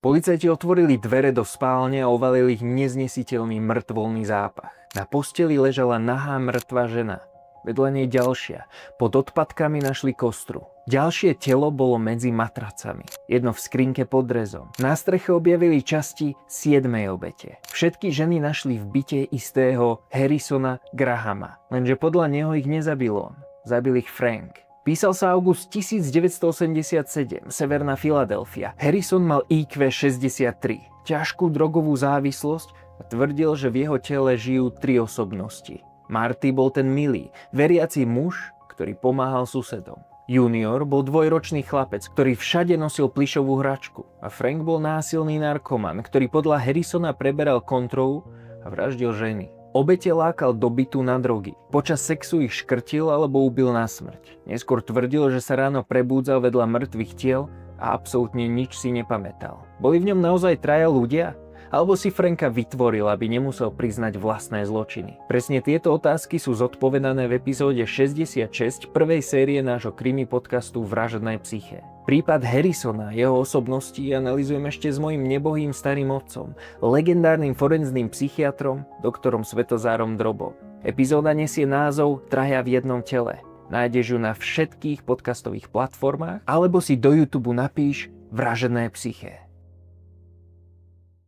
Policajti otvorili dvere do spálne a ovalili ich neznesiteľný mŕtvolný zápach. Na posteli ležala nahá mŕtva žena. Vedľa nej ďalšia. Pod odpadkami našli kostru. Ďalšie telo bolo medzi matracami. Jedno v skrinke pod drezom. Na streche objavili časti 7. obete. Všetky ženy našli v byte istého Harrisona Grahama. Lenže podľa neho ich nezabil on. Zabil ich Frank. Písal sa august 1987, severná Filadelfia. Harrison mal IQ 63, ťažkú drogovú závislosť a tvrdil, že v jeho tele žijú 3 osobnosti. Marty bol ten milý, veriaci muž, ktorý pomáhal susedom. Junior bol dvojročný chlapec, ktorý všade nosil plyšovú hračku. A Frank bol násilný narkoman, ktorý podľa Harrisona preberal kontrolu a vraždil ženy. Obete lákal do bytu na drogy. Počas sexu ich škrtil alebo ubil na smrť. Neskôr tvrdil, že sa ráno prebúdzal vedľa mŕtvych tiel a absolútne nič si nepamätal. Boli v ňom naozaj 3 ľudia? Alebo si Franka vytvoril, aby nemusel priznať vlastné zločiny? Presne tieto otázky sú zodpovedané v epizóde 66 prvej série nášho krimi podcastu Vražedné psyché. Prípad Harrisona, jeho osobnosti analyzujem ešte s mojím nebohým starým otcom, legendárnym forenzným psychiatrom, doktorom Svetozárom Drobom. Epizóda nesie názov Traja v jednom tele. Nájdeš ju na všetkých podcastových platformách alebo si do YouTube napíš Vražedné psyché.